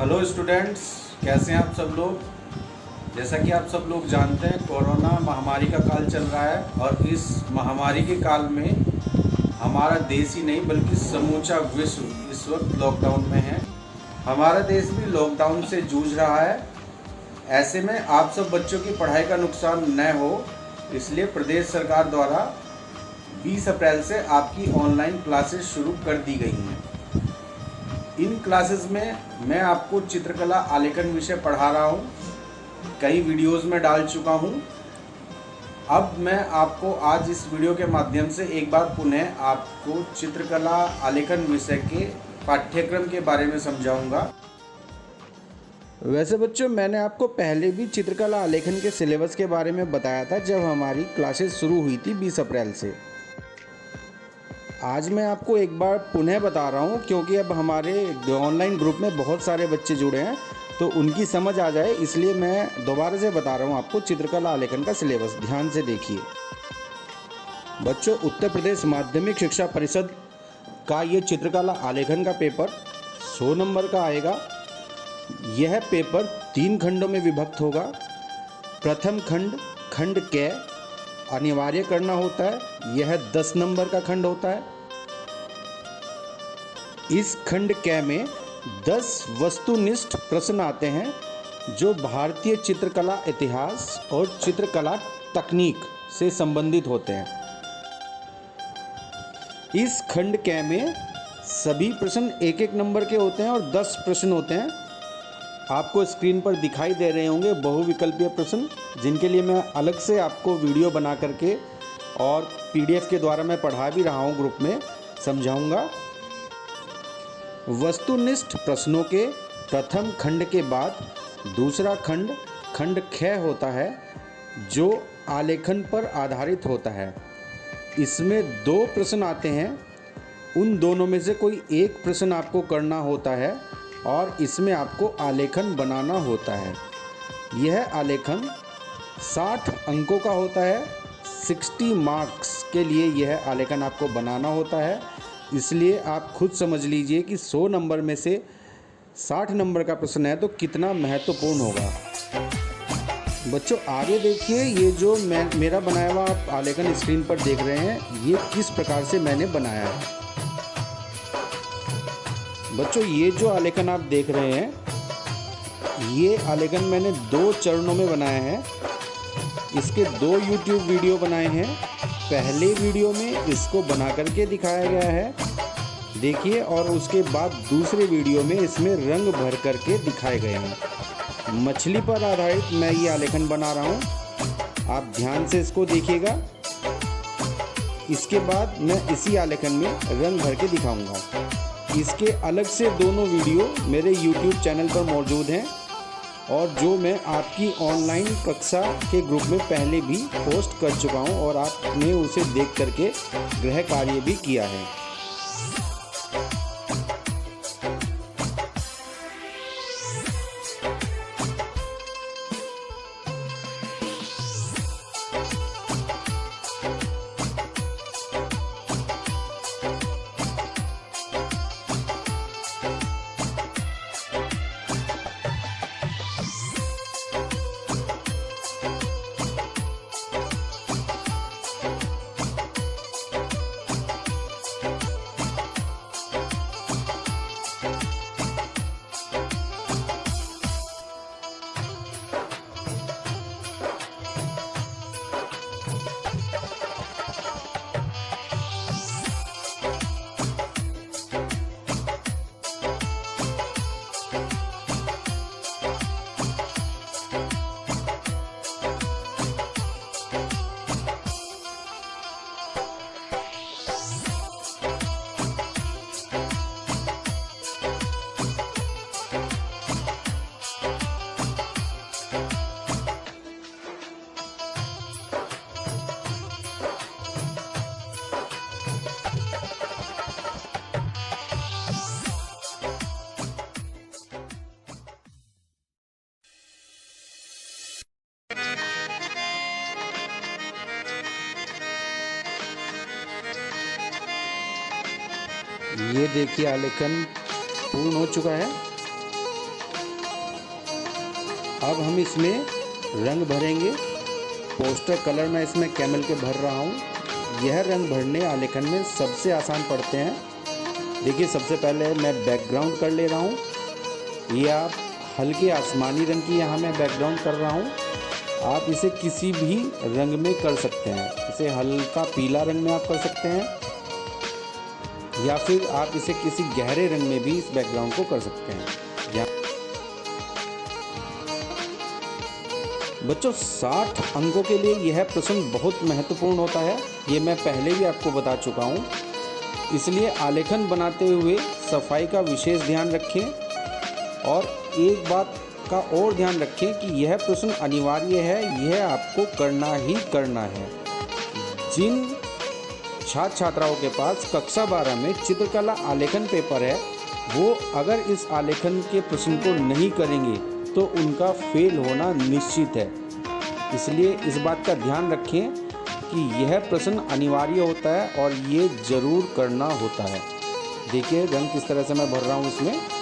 Hello students, कैसे हैं आप सब लोग। जैसा कि आप सब लोग जानते हैं, कोरोना महामारी का काल चल रहा है और इस महामारी के काल में हमारा देश ही नहीं बल्कि समूचा विश्व इस वक्त लॉकडाउन में है। हमारा देश भी लॉकडाउन से जूझ रहा है। ऐसे में आप सब बच्चों की पढ़ाई का नुकसान न हो, इसलिए प्रदेश सरकार द्वारा 20 अप्रैल से आपकी ऑनलाइन क्लासेस शुरू कर दी गई हैं। इन क्लासेस में मैं आपको चित्रकला आलेखन विषय पढ़ा रहा हूँ। कई वीडियोस में डाल चुका हूँ। अब मैं आपको आज इस वीडियो के माध्यम से एक बार पुनः आपको चित्रकला आलेखन विषय के पाठ्यक्रम के बारे में समझाऊंगा। वैसे बच्चों, मैंने आपको पहले भी चित्रकला आलेखन के सिलेबस के बारे में बताया था जब हमारी क्लासेस शुरू हुई थी 20 अप्रैल से। आज मैं आपको एक बार पुनः बता रहा हूँ क्योंकि अब हमारे ऑनलाइन ग्रुप में बहुत सारे बच्चे जुड़े हैं, तो उनकी समझ आ जाए इसलिए मैं दोबारा से बता रहा हूँ आपको चित्रकला आलेखन का सिलेबस। ध्यान से देखिए बच्चों, उत्तर प्रदेश माध्यमिक शिक्षा परिषद का ये चित्रकला आलेखन का पेपर 100 नंबर का आएगा। यह पेपर 3 खंडों में विभक्त होगा। प्रथम खंड क अनिवार्य करना होता है, यह 10 नंबर का खंड होता है। इस खंड क में 10 वस्तुनिष्ठ प्रश्न आते हैं जो भारतीय चित्रकला इतिहास और चित्रकला तकनीक से संबंधित होते हैं। इस खंड क में सभी प्रश्न 1-1 नंबर के होते हैं और 10 प्रश्न होते हैं। आपको स्क्रीन पर दिखाई दे रहे होंगे बहुविकल्पीय प्रश्न, जिनके लिए मैं अलग से आपको वीडियो बना करके और PDF के द्वारा मैं पढ़ा भी रहा हूँ, ग्रुप में समझाऊंगा। वस्तुनिष्ठ प्रश्नों के प्रथम खंड के बाद दूसरा खंड ख होता है जो आलेखन पर आधारित होता है। इसमें 2 प्रश्न आते हैं। उन दोनों में से कोई एक प्रश्न आपको करना होता है और इसमें आपको आलेखन बनाना होता है। यह आलेखन 60 अंकों का होता है। 60 मार्क्स के लिए यह आलेखन आपको बनाना होता है। इसलिए आप खुद समझ लीजिए कि 100 नंबर में से 60 नंबर का प्रश्न है तो कितना महत्वपूर्ण होगा। बच्चों आगे देखिए, ये जो मेरा बनाया हुआ आप आलेखन स्क्रीन पर देख रहे हैं, ये किस प्रकार से मैंने बनाया है। बच्चों ये जो आलेखन आप देख रहे हैं, ये आलेखन मैंने 2 चरणों में बनाया है। इसके 2 YouTube वीडियो बनाए हैं। पहले वीडियो में इसको बना करके दिखाया गया है, देखिए, और उसके बाद दूसरे वीडियो में इसमें रंग भर करके दिखाए गए हैं। मछली पर आधारित मैं ये आलेखन बना रहा हूँ, आप ध्यान से इसको देखिएगा। इसके बाद मैं इसी आलेखन में रंग भर के दिखाऊंगा। इसके अलग से दोनों वीडियो मेरे YouTube चैनल पर मौजूद हैं और जो मैं आपकी ऑनलाइन कक्षा के ग्रुप में पहले भी पोस्ट कर चुका हूं और आपने उसे देख करके गृह कार्य भी किया है। ये देखिए आलेखन पूर्ण हो चुका है। अब हम इसमें रंग भरेंगे। पोस्टर कलर मैं इसमें कैमल के भर रहा हूँ। यह रंग भरने आलेखन में सबसे आसान पड़ते हैं। देखिए, सबसे पहले मैं बैकग्राउंड कर ले रहा हूँ। ये आप हल्के आसमानी रंग की यहाँ मैं बैकग्राउंड कर रहा हूँ। आप इसे किसी भी रंग में कर सकते हैं। इसे हल्का पीला रंग में आप कर सकते हैं, या फिर आप इसे किसी गहरे रंग में भी इस बैकग्राउंड को कर सकते हैं। बच्चों, 60 अंकों के लिए यह प्रश्न बहुत महत्वपूर्ण होता है। ये मैं पहले भी आपको बता चुका हूँ। इसलिए आलेखन बनाते हुए सफाई का विशेष ध्यान रखें। और एक बात का और ध्यान रखें कि यह प्रश्न अनिवार्य है, यह आपको करना ही करना है। जिन छात्र छात्राओं के पास कक्षा 12 में चित्रकला आलेखन पेपर है, वो अगर इस आलेखन के प्रश्न को नहीं करेंगे तो उनका फेल होना निश्चित है। इसलिए इस बात का ध्यान रखें कि यह प्रश्न अनिवार्य होता है और ये ज़रूर करना होता है। देखिए रंग किस तरह से मैं भर रहा हूँ इसमें।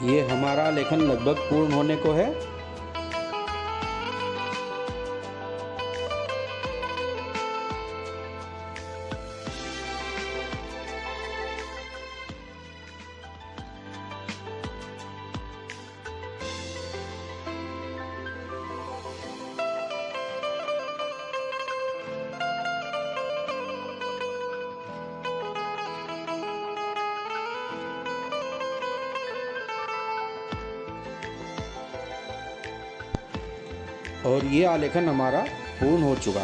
ये हमारा लेखन लगभग पूर्ण होने को है। और ये आलेखन हमारा पूर्ण हो चुका।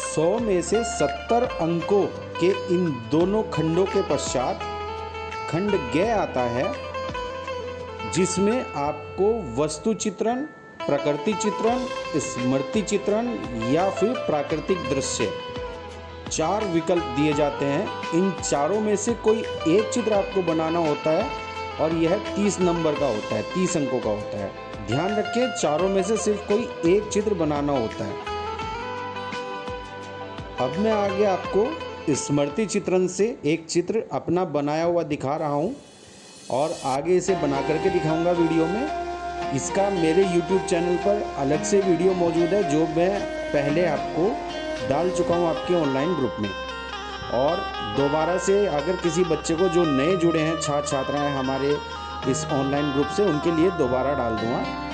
100 में से 70 अंकों के इन दोनों खंडों के पश्चात खंड ग आता है, जिसमें आपको वस्तु चित्रण, प्रकृति चित्रण, स्मृति चित्रण या फिर प्राकृतिक दृश्य 4 विकल्प दिए जाते हैं। इन चारों में से कोई एक चित्र आपको बनाना होता है और यह 30 नंबर का होता है, 30 अंकों का होता है। ध्यान रखें, चारों में से सिर्फ कोई एक चित्र बनाना होता है। अब मैं आगे आपको स्मृति चित्रण से एक चित्र अपना बनाया हुआ दिखा रहा हूँ और आगे इसे बना करके दिखाऊंगा वीडियो में। इसका मेरे YouTube चैनल पर अलग से वीडियो मौजूद है, जो मैं पहले आपको डाल चुका हूँ आपके ऑनलाइन ग्रुप में। और दोबारा से अगर किसी बच्चे को जो नए जुड़े हैं, छात्र छात्राएँ हमारे इस ऑनलाइन ग्रुप से, उनके लिए दोबारा डाल दूँगा।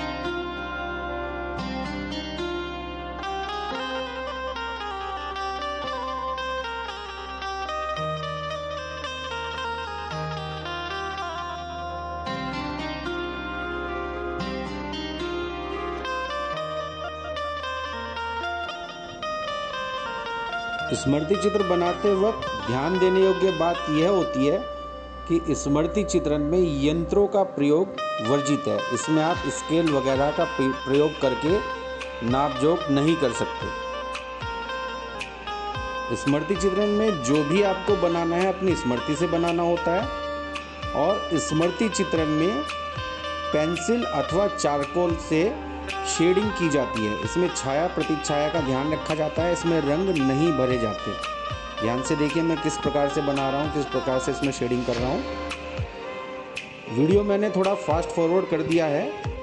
स्मृति चित्र बनाते वक्त ध्यान देने योग्य बात यह होती है कि स्मृति चित्रण में यंत्रों का प्रयोग वर्जित है। इसमें आप स्केल वगैरह का प्रयोग करके नाप जोख नहीं कर सकते। स्मृति चित्रण में जो भी आपको बनाना है अपनी स्मृति से बनाना होता है और स्मृति चित्रण में पेंसिल अथवा चारकोल से शेडिंग की जाती है। इसमें छाया प्रतिछाया का ध्यान रखा जाता है। इसमें रंग नहीं भरे जाते। ध्यान से देखिए मैं किस प्रकार से बना रहा हूँ, किस प्रकार से इसमें शेडिंग कर रहा हूँ। वीडियो मैंने थोड़ा फास्ट फॉरवर्ड कर दिया है।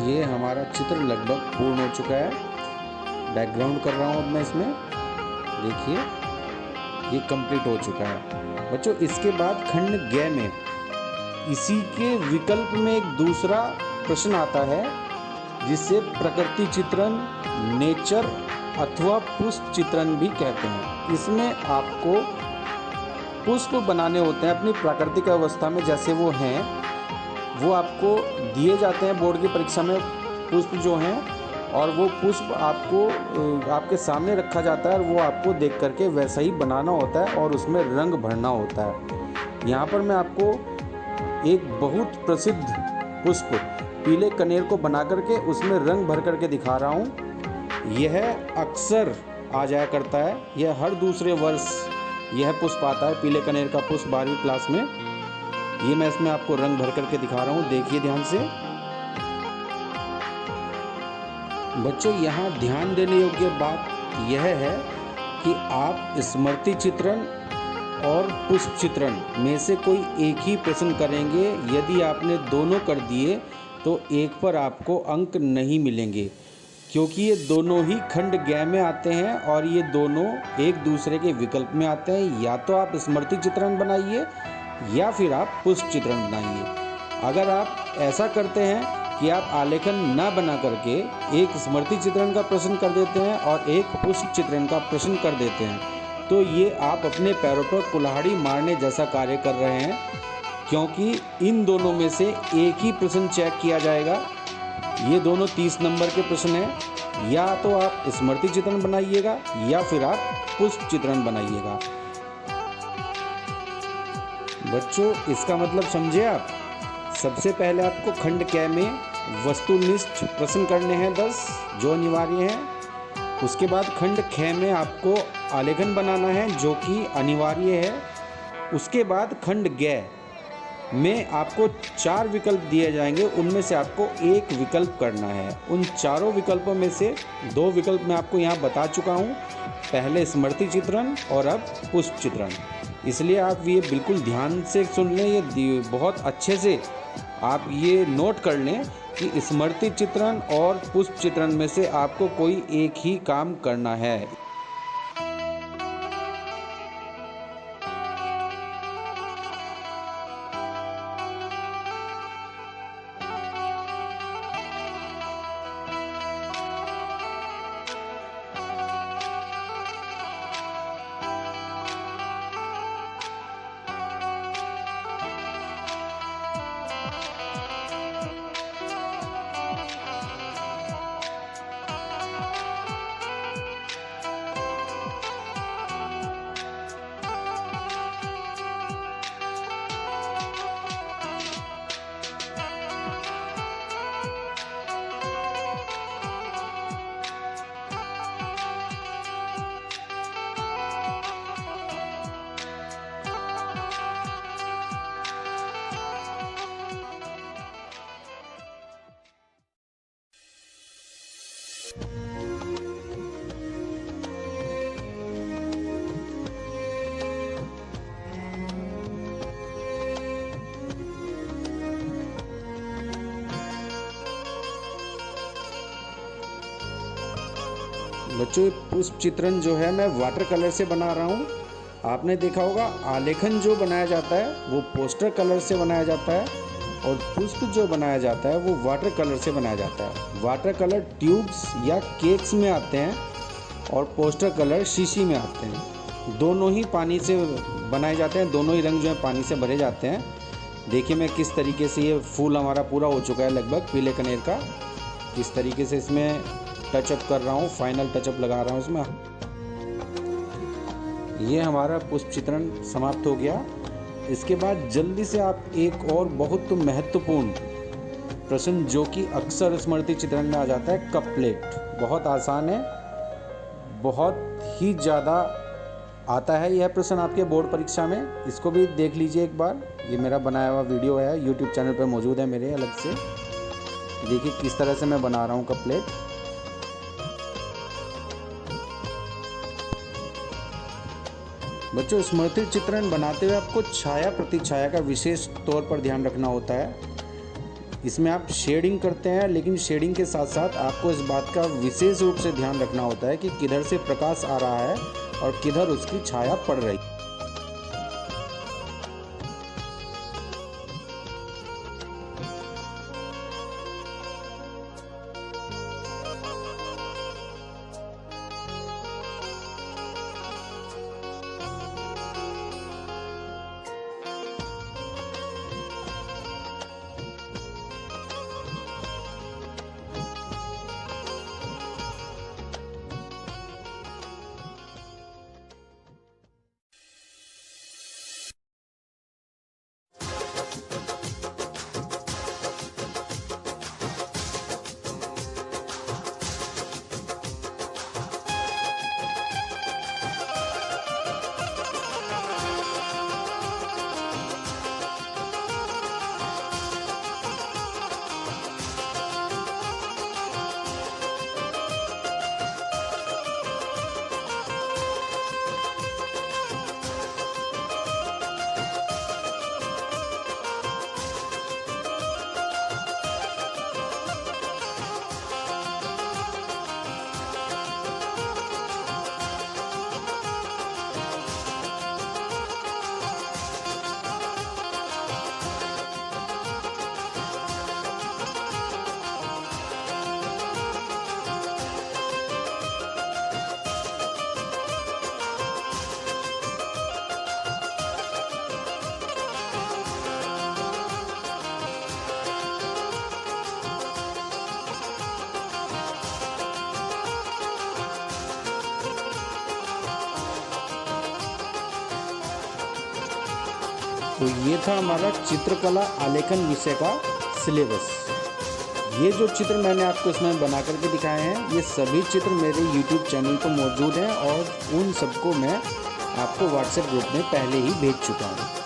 ये हमारा चित्र लगभग पूर्ण हो चुका है। बैकग्राउंड कर रहा हूँ अब मैं इसमें, देखिए ये कंप्लीट हो चुका है। बच्चों इसके बाद खंड ग में इसी के विकल्प में एक दूसरा प्रश्न आता है जिसे प्रकृति चित्रण, नेचर अथवा पुष्प चित्रण भी कहते हैं। इसमें आपको पुष्प बनाने होते हैं अपनी प्राकृतिक अवस्था में जैसे वो हैं, वो आपको दिए जाते हैं बोर्ड की परीक्षा में पुष्प जो हैं, और वो पुष्प आपको आपके सामने रखा जाता है और वो आपको देख करके वैसा ही बनाना होता है और उसमें रंग भरना होता है। यहाँ पर मैं आपको एक बहुत प्रसिद्ध पुष्प पीले कनेर को बना करके उसमें रंग भर करके दिखा रहा हूँ। यह अक्सर आ जाया करता है, यह हर दूसरे वर्ष यह पुष्प आता है, पीले कनेर का पुष्प 12वीं क्लास में। ये मैं इसमें आपको रंग भर करके दिखा रहा हूँ, देखिए ध्यान से। बच्चों यहाँ ध्यान देने योग्य बात यह है कि आप स्मृति चित्रण और पुष्प चित्रण में से कोई एक ही प्रश्न करेंगे। यदि आपने दोनों कर दिए तो एक पर आपको अंक नहीं मिलेंगे, क्योंकि ये दोनों ही खंड ग में आते हैं और ये दोनों एक दूसरे के विकल्प में आते हैं। या तो आप स्मृति चित्रण बनाइए या फिर आप पुष्प चित्रण बनाइए। अगर आप ऐसा करते हैं कि आप आलेखन न बना करके एक स्मृति चित्रण का प्रश्न कर देते हैं और एक पुष्प चित्रण का प्रश्न कर देते हैं, तो ये आप अपने पैरों पर कुल्हाड़ी मारने जैसा कार्य कर रहे हैं, क्योंकि इन दोनों में से एक ही प्रश्न चेक किया जाएगा। ये दोनों 30 नंबर के प्रश्न हैं। या तो आप स्मृति चित्रण बनाइएगा या फिर आप पुष्प चित्रण बनाइएगा। बच्चों इसका मतलब समझे आप। सबसे पहले आपको खंड क में वस्तुनिष्ठ प्रश्न करने हैं 10 जो अनिवार्य हैं। उसके बाद खंड ख में आपको आलेखन बनाना है जो कि अनिवार्य है। उसके बाद खंड ग में आपको 4 विकल्प दिए जाएंगे, उनमें से आपको एक विकल्प करना है। उन चारों विकल्पों में से 2 विकल्प मैं आपको यहाँ बता चुका हूँ, पहले स्मृति चित्रण और अब पुष्प चित्रण। इसलिए आप ये बिल्कुल ध्यान से सुन लें, ये बहुत अच्छे से आप ये नोट कर लें कि स्मृति चित्रण और पुष्प चित्रण में से आपको कोई एक ही काम करना है। बच्चों, पुष्प चित्रण जो है मैं वाटर कलर से बना रहा हूँ। आपने देखा होगा आलेखन जो बनाया जाता है वो पोस्टर कलर से बनाया जाता है और पुष्प जो बनाया जाता है वो वाटर कलर से बनाया जाता है। वाटर कलर ट्यूब्स या केक्स में आते हैं और पोस्टर कलर शीशी में आते हैं। दोनों ही पानी से बनाए जाते हैं, दोनों ही रंग जो है पानी से भरे जाते हैं। देखिए मैं किस तरीके से, ये फूल हमारा पूरा हो चुका है लगभग पीले कनेर का, किस तरीके से इसमें टचअप कर रहा हूँ, फाइनल टचअप लगा रहा हूँ इसमें। ये हमारा पुष्प चित्रण समाप्त हो गया। इसके बाद जल्दी से आप एक और बहुत महत्वपूर्ण प्रश्न जो कि अक्सर स्मृति चित्रण में आ जाता है, कप प्लेट। बहुत आसान है, बहुत ही ज़्यादा आता है यह प्रश्न आपके बोर्ड परीक्षा में। इसको भी देख लीजिए एक बार, ये मेरा बनाया हुआ वीडियो है, यूट्यूब चैनल पर मौजूद है मेरे अलग से। देखिए किस तरह से मैं बना रहा हूँ कप प्लेट। बच्चों, स्मृति चित्रण बनाते हुए आपको छाया प्रतिछाया का विशेष तौर पर ध्यान रखना होता है। इसमें आप शेडिंग करते हैं, लेकिन शेडिंग के साथ साथ आपको इस बात का विशेष रूप से ध्यान रखना होता है कि किधर से प्रकाश आ रहा है और किधर उसकी छाया पड़ रही है। तो ये था हमारा चित्रकला आलेखन विषय का सिलेबस। ये जो चित्र मैंने आपको इसमें बना करके दिखाए हैं, ये सभी चित्र मेरे YouTube चैनल पर मौजूद हैं और उन सबको मैं आपको WhatsApp ग्रुप में पहले ही भेज चुका हूँ।